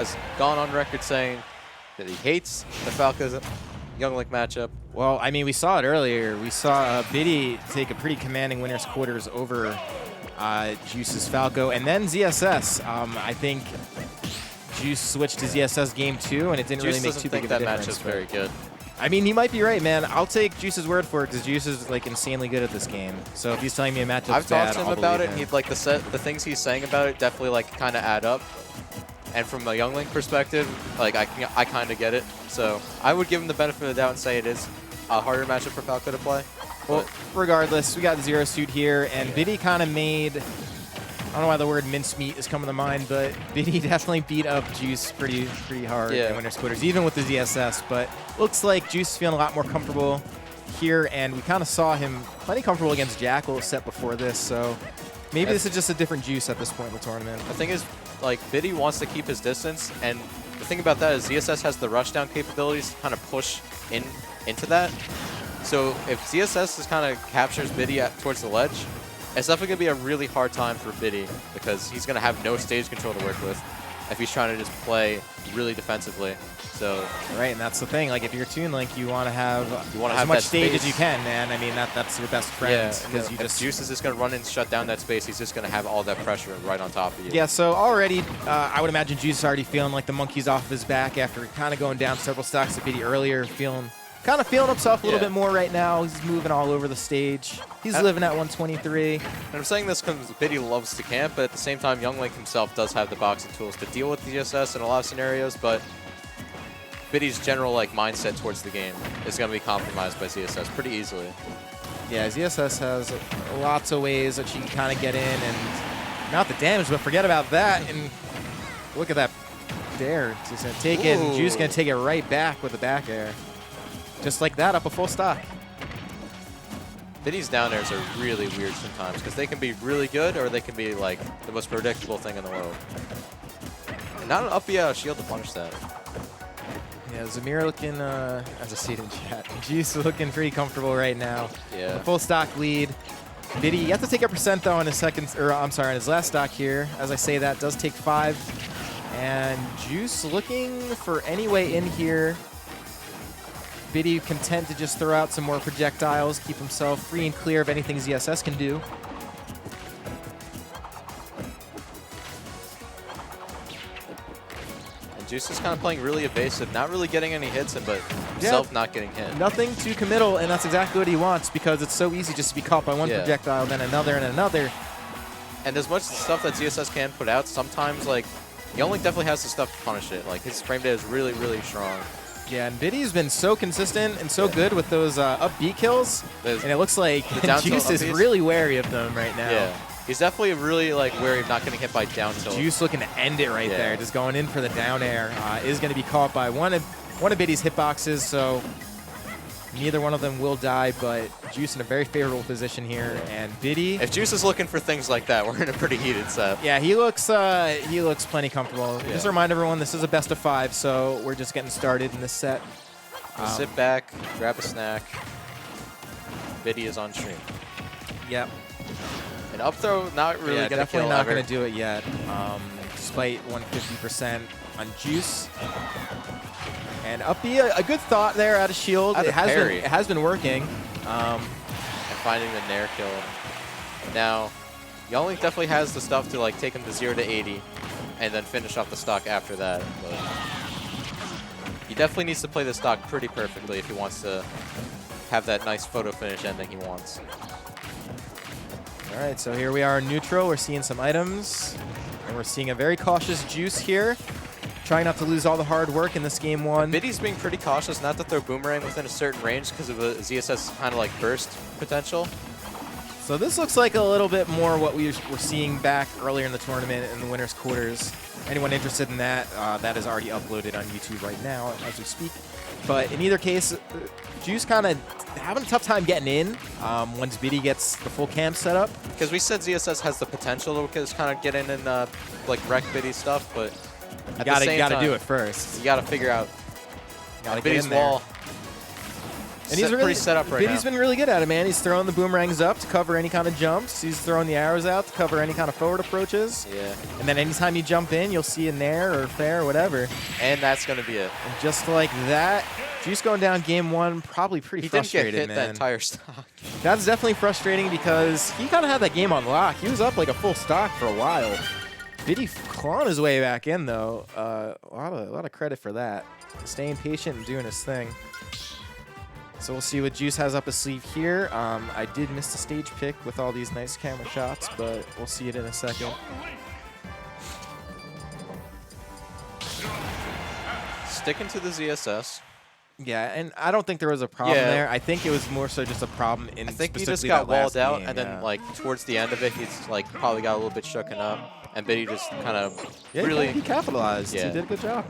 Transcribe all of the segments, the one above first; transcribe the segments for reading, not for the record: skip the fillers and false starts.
has gone on record saying that he hates the Falco's Young Link matchup. Well, I mean, we saw it earlier. We saw Biddy take a pretty commanding winner's quarters over Juice's Falco, and then ZSS. I think Juice switched to ZSS game 2, and it didn't really make too big of a difference. Juice doesn't think that matchup's very good. I mean, he might be right, man. I'll take Juice's word for it because Juice is like insanely good at this game. So if he's telling me a matchup's I've bad, talked to him I'll about it. him. He'd like the things he's saying about it definitely like kind of add up. And from a Young Link perspective, like I kind of get it. So I would give him the benefit of the doubt and say it is a harder matchup for Falco to play. Well, regardless, we got Zero Suit here, and Biddy kind of made, I don't know why the word mincemeat is coming to mind, but Biddy definitely beat up Juice pretty hard in winner's quarters, even with the ZSS. But looks like Juice is feeling a lot more comfortable here, and we kind of saw him plenty comfortable against Jackal set before this. So maybe this is just a different Juice at this point in the tournament. The thing is, like, Biddy wants to keep his distance, and the thing about that is ZSS has the rushdown capabilities to kind of push into that. So if ZSS just kind of captures Biddy towards the ledge, it's definitely going to be a really hard time for Biddy because he's going to have no stage control to work with if he's trying to just play really defensively. So right, and that's the thing. Like if you're Toon Link, you want to have as much stage as you can, man. I mean that's your best friend because you just Juice is just going to run and shut down that space. He's just going to have all that pressure right on top of you. Yeah. So already, I would imagine Juice is already feeling like the monkey's off of his back after kind of going down several stocks to Biddy earlier, kind of feeling himself a little bit more right now. He's moving all over the stage. He's living at 123. And I'm saying this because Biddy loves to camp, but at the same time, Young Link himself does have the boxing tools to deal with the ZSS in a lot of scenarios, but Biddy's general mindset towards the game is going to be compromised by ZSS pretty easily. Yeah, ZSS has lots of ways that she can kind of get in and mount the damage, but forget about that. And look at that dare. She's going to take it, and Juice going to take it right back with the back air. Just like that, up a full stock. Biddy's down airs are really weird sometimes because they can be really good or they can be like the most predictable thing in the world. And not an up B out of shield to punish that. Yeah, Zamir looking, as a seat in chat, Juice looking pretty comfortable right now. Yeah. A full stock lead. Biddy, you have to take a percent though on his on his last stock here. As I say that, does take 5. And Juice looking for any way in here. Biddy content to just throw out some more projectiles, keep himself free and clear of anything ZSS can do. And Juice is kind of playing really evasive, not really getting any hits in, but himself not getting hit. Nothing too committal, and that's exactly what he wants because it's so easy just to be caught by one projectile, then another and another. And as much stuff that ZSS can put out, sometimes Young Link definitely has the stuff to punish it. Like his frame data is really, really strong. Yeah, and Biddy's been so consistent and so good with those up B kills, and it looks like Juice is really wary of them right now. Yeah, he's definitely really wary of not getting hit by down tilt. Juice looking to end it right there, just going in for the down air. Is going to be caught by one of Biddy's hitboxes, so neither one of them will die, but Juice in a very favorable position here, and Biddy. If Juice is looking for things like that, we're in a pretty heated set. Yeah, he looks plenty comfortable. Just to remind everyone, this is a best of 5, so we're just getting started in this set. Sit back, grab a snack. Biddy is on stream. Yep. An up throw, not really going to kill. Definitely not going to do it yet, despite 150% on Juice. And up B, a good thought there out of shield. It has been working. And finding the nair kill. Now, Young Link definitely has the stuff to take him to 0 to 80 and then finish off the stock after that. But he definitely needs to play the stock pretty perfectly if he wants to have that nice photo finish ending he wants. All right, so here we are in neutral. We're seeing some items, and we're seeing a very cautious Juice here. Trying not to lose all the hard work in this game 1. Biddy's being pretty cautious not to throw Boomerang within a certain range because of a ZSS kind of burst potential. So this looks like a little bit more what we were seeing back earlier in the tournament in the winner's quarters. Anyone interested in that, that is already uploaded on YouTube right now as we speak. But in either case, Juice kind of having a tough time getting in once Biddy gets the full camp set up. Because we said ZSS has the potential to just kind of get in and wreck Biddy stuff, but you gotta do it first. You gotta figure out Biddy's wall. And he's pretty set up right now. Biddy's been really good at it, man. He's throwing the boomerangs up to cover any kind of jumps. He's throwing the arrows out to cover any kind of forward approaches. Yeah. And then anytime you jump in, you'll see a nair or fair or whatever. And that's going to be it. And just like that, Juice going down game one, probably pretty frustrated, He didn't get hit man. that entire stock. That's definitely frustrating because he kind of had that game on lock. He was up like a full stock for a while. Biddy clawing his way back in, though. A lot of credit for that. Staying patient and doing his thing. So we'll see what Juice has up his sleeve here. I did miss the stage pick with all these nice camera shots, but we'll see it in a second. Sticking to the ZSS. Yeah, and I don't think there was a problem Yeah. there. I think it was more so just a problem in I think he just specifically got that last walled out, game, and yeah. then like towards the end of it, he's like probably got a little bit shooken up, and Biddy just kind of really. He capitalized. Yeah. He did a good job.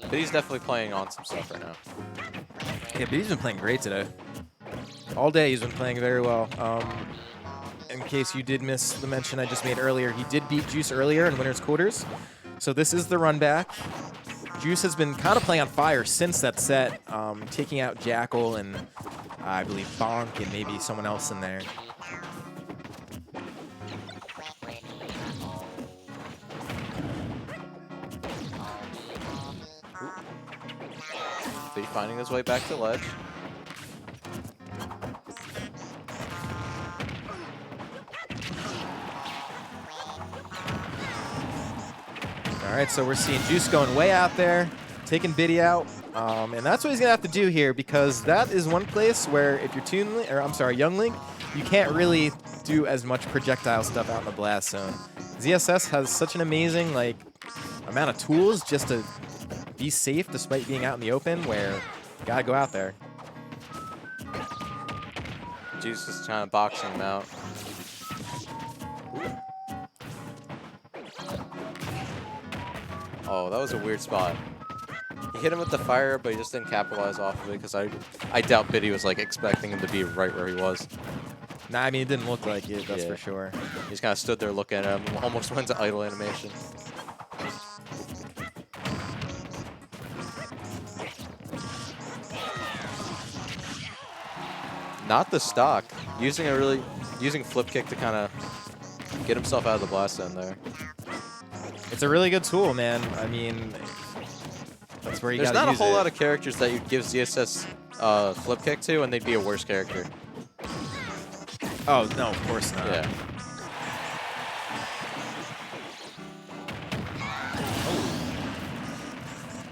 Biddy's definitely playing on some stuff right now. Yeah, but he's been playing great today. All day he's been playing very well. In case you did miss the mention I just made earlier, he did beat Juice earlier in winners quarters. So this is the run back. Juice has been kind of playing on fire since that set, taking out Jackal and I believe Bonk and maybe someone else in there. Biddy finding his way back to ledge. All right, so we're seeing Juice going way out there, taking Biddy out, and that's what he's gonna have to do here because that is one place where if you're Young Link, you can't really do as much projectile stuff out in the blast zone. ZSS has such an amazing amount of tools just to be safe despite being out in the open where you gotta go out there. Juice is trying to box him out. Oh, that was a weird spot. He hit him with the fire, but he just didn't capitalize off of it because I doubt Biddy was like expecting him to be right where he was. Nah, I mean, it didn't look like it, that's Yeah. for sure. He just kind of stood there looking at him, almost went to idle animation. Not the stock. Using flip kick to kind of get himself out of the blast zone there. It's a really good tool, man. I mean, that's where you There's gotta not a use whole it. lot of characters that you'd give ZSS flip kick to, and they'd be a worse character. Oh, no, of course not. Yeah.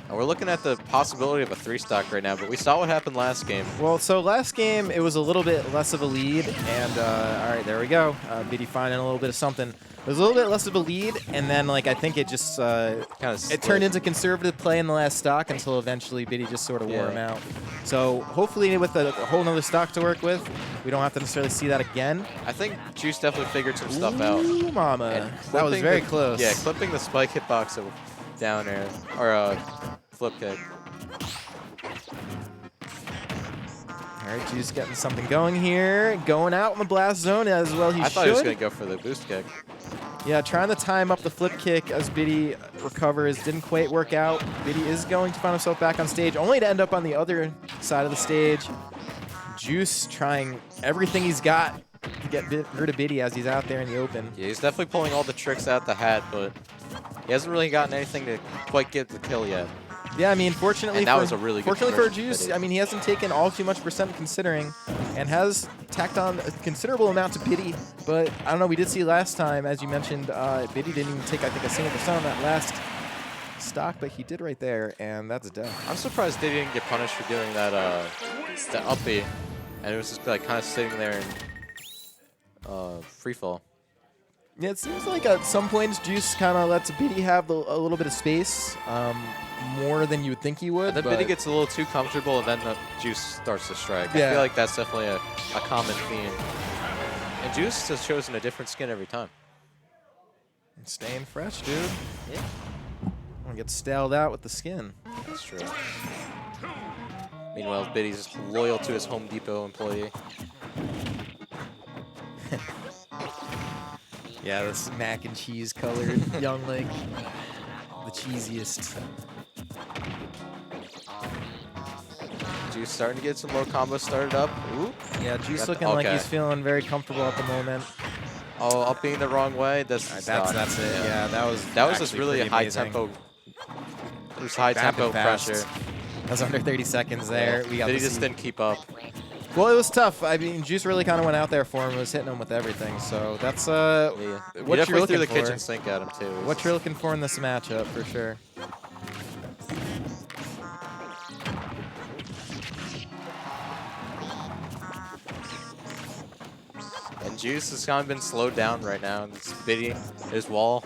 And we're looking at the possibility of a 3-stock right now, but we saw what happened last game. Well, so last game, it was a little bit less of a lead, and all right, there we go. Biddy finding a little bit of something. It was a little bit less of a lead, and then I think it just it turned into conservative play in the last stock until eventually Biddy just sort of wore him out. So hopefully with a whole nother stock to work with, we don't have to necessarily see that again. I think Juice definitely figured some stuff out. Ooh, mama. And That was clipping very the- close. Yeah, clipping the spike hitbox down air, or flip kick. All right, Juice getting something going here. Going out in the blast zone as well he I should. thought he was going to go for the boost kick. Yeah, trying to time up the flip kick as Biddy recovers. Didn't quite work out. Biddy is going to find himself back on stage, only to end up on the other side of the stage. Juice trying everything he's got to get rid of Biddy as he's out there in the open. Yeah, he's definitely pulling all the tricks out the hat, but he hasn't really gotten anything to quite get the kill yet. Yeah, I mean, fortunately, And that was a really good fortunately for conversion for Juice, Biddy. I mean, he hasn't taken all too much percent considering and has tacked on a considerable amount to Biddy. But I don't know, we did see last time, as you mentioned, Biddy didn't even take, I think, a single percent on that last stock, but he did right there, and that's a death. I'm surprised they didn't get punished for doing that the up B, and it was just kind of sitting there in free fall. Yeah, it seems like at some points Juice kind of lets Biddy have a little bit of space, more than you would think he would. And then but Biddy gets a little too comfortable, and then the Juice starts to strike. Yeah. I feel like that's definitely a common theme. And Juice has chosen a different skin every time. Staying fresh, dude. Yeah. Gonna get styled out with the skin. That's true. Meanwhile, Biddy's loyal to his Home Depot employee. Yeah, this mac and cheese colored Young Link. The cheesiest. Juice starting to get some low combos started up. Ooh. Yeah, Juice looking like he's feeling very comfortable at the moment. Oh, up being the wrong way. That's it. Yeah, that was just really a high tempo. It was high tempo pressure. That was under 30 seconds there. Yeah. He just didn't keep up. Well, it was tough. I mean, Juice really kind of went out there for him. It was hitting him with everything. So that's what you're looking the for. kitchen sink at him too. What you're looking for in this matchup, for sure. And Juice has kind of been slowed down right now. And it's Biddy, his wall,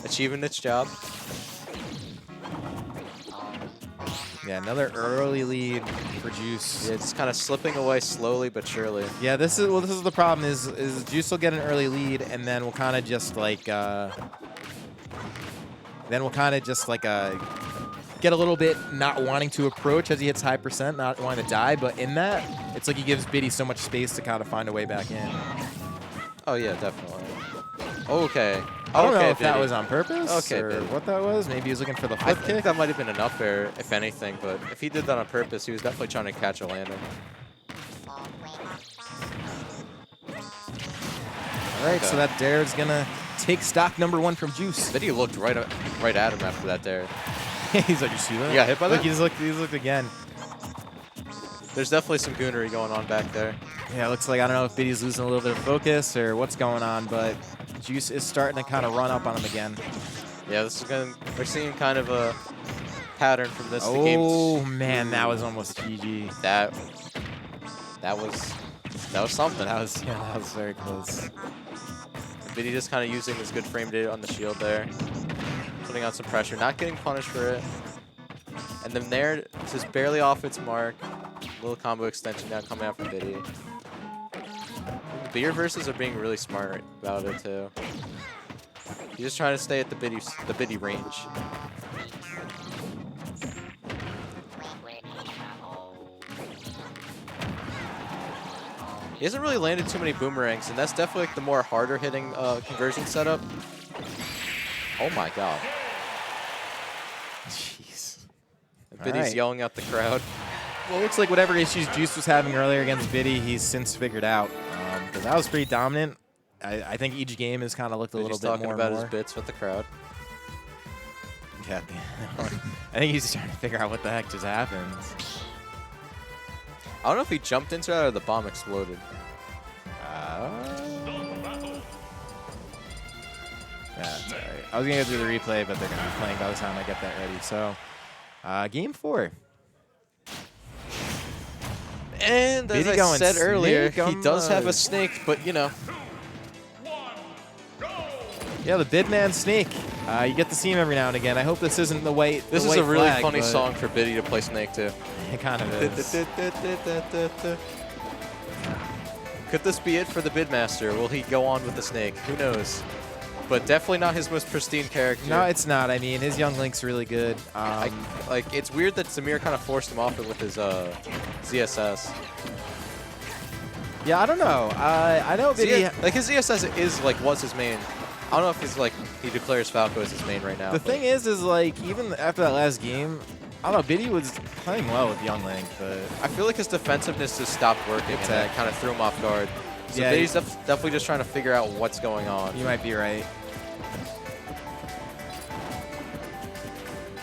achieving its job. Yeah, another early lead for Juice. Yeah, it's kind of slipping away slowly but surely. Yeah, this is the problem. Is Juice will get an early lead, and then we'll kind of just like get a little bit not wanting to approach as he hits high percent, not wanting to die. But in that, it's like he gives Biddy so much space to kind of find a way back in. Oh yeah, definitely. Okay. I don't know if that was on purpose or Biddy. what that was. Maybe he was looking for the I flip think kick. that might have been an up air, if anything, but if he did that on purpose, he was definitely trying to catch a landing. All right, so that dare is going to take stock #1 from Juice. Biddy looked right at him after that dare. He's like, you see that? You got hit by that? Look, he's looked again. There's definitely some goonery going on back there. Yeah, it looks like, I don't know if Biddy's losing a little bit of focus or what's going on, but Juice is starting to kind of run up on him again. Yeah, we're seeing kind of a pattern from this. Oh man, that was almost GG. That was something. That was very close. Biddy just kind of using his good frame data on the shield there, putting on some pressure, not getting punished for it. And then there, it's just barely off its mark. Little combo extension now coming out from Biddy. The beer verses are being really smart about it too. He's just trying to stay at the Biddy range. He hasn't really landed too many boomerangs, and that's definitely like the more harder hitting conversion setup. Oh my god. Jeez. And Biddy's yelling at the crowd. Well, it looks like whatever issues Juice was having earlier against Biddy, he's since figured out. Because that was pretty dominant. I think each game has kind of looked a little bit more and more. He's talking about his bits with the crowd. Yeah, I think he's trying to figure out what the heck just happened. I don't know if he jumped into it or the bomb exploded. Yeah, it's all right. I was going to go through the replay, but they're going to be playing by the time I get that ready. So, game 4. And as I said earlier, he does have a snake, but you know. Yeah, the Bidman snake. You get to see him every now and again. I hope this isn't the white. This is a really funny song for Biddy to play snake to. It kind of is. Could this be it for the Bidmaster? Will he go on with the snake? Who knows? But definitely not his most pristine character. No, it's not. I mean, his young Link's really good. Like, it's weird that Zamir kind of forced him off it with his ZSS. Yeah, I don't know. I know Biddy. Like his ZSS was his main. I don't know if he's like he declares Falco as his main right now. The thing is like even after that last game, I don't know. Biddy was playing well with young Link, but I feel like his defensiveness just stopped working, and that kind of threw him off guard. So yeah, Biddy's definitely just trying to figure out what's going on. You might be right.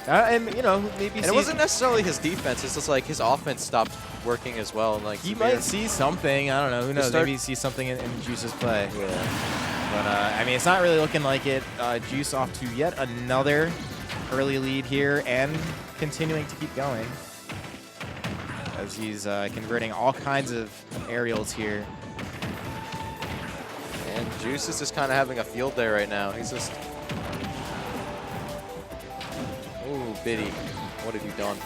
And you know, maybe. And it wasn't necessarily his defense. It's just like his offense stopped working as well. And like he might see something. I don't know. Who knows? Maybe he sees something in Juice's play. Yeah. But I mean, it's not really looking like it. Juice off to yet another early lead here, and continuing to keep going as he's converting all kinds of aerials here. And Juice is just kind of having a field day right now. He's just. Ooh, Biddy, what have you done?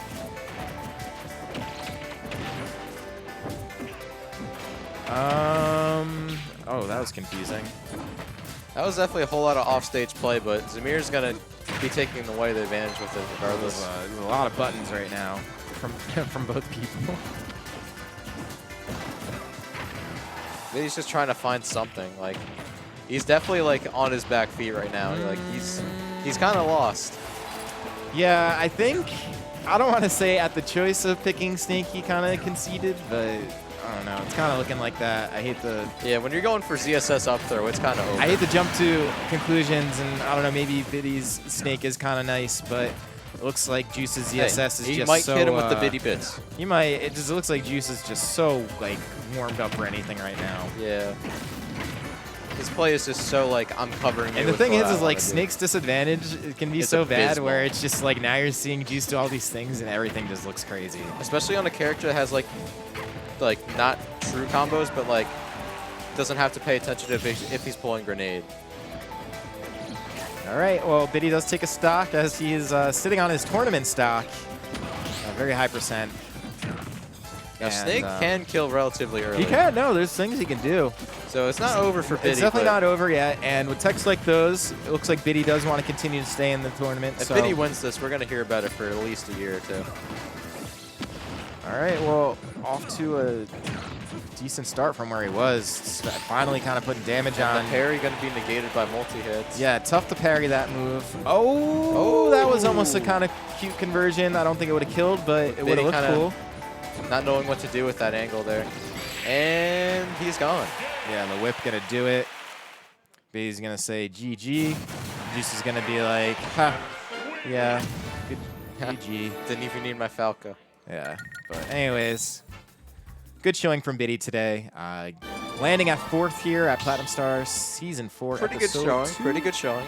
Oh, that was confusing. That was definitely a whole lot of offstage play, but Zamir's gonna be taking away the advantage with it regardless. There's a lot of buttons right now from both people. Biddy's just trying to find something. Like, he's definitely like on his back feet right now. Like he's kind of lost. Yeah, I think I don't want to say at the choice of picking Snake he kind of conceded, but I don't know. It's kind of looking like that. I hate the... Yeah, when you're going for ZSS up throw, it's kind of over. I hate to jump to conclusions, and I don't know, maybe Biddy's Snake is kind of nice, but it looks like Juice's ZSS is just so... He might hit him with the Biddy bits. He might. It just looks like Juice is just so, like, warmed up for anything right now. Yeah. His play is just so, like, I'm covering you. And the thing is like, Snake's disadvantage can be so bad abysmal. where it's just, like, now you're seeing Juice do all these things, and everything just looks crazy. Especially on a character that has, like not true combos, but, like, doesn't have to pay attention if he's pulling grenade. All right, well, Biddy does take a stock as he is sitting on his tournament stock. A very high percent. Now, And, Snake can kill relatively early. He can, no, there's things he can do. So it's not over for Biddy. It's definitely not over yet, and with techs like those, it looks like Biddy does want to continue to stay in the tournament. If so. Biddy wins this, we're going to hear about it for at least a year or two. All right, well, off to a decent start from where he was. Finally kind of putting damage on. The parry going to be negated by multi-hits. Yeah, tough to parry that move. Oh, that was almost a kind of cute conversion. I don't think it would have killed, but it would have looked cool. Not knowing what to do with that angle there. And he's gone. Yeah, the whip going to do it. Biddy's going to say GG. Juice is going to be like, ha, yeah, good GG. Didn't even need my Falco. Yeah, but anyways, good showing from Biddy today. Landing at 4th here at Platinum Stars Season 4. Pretty good showing. Pretty good showing.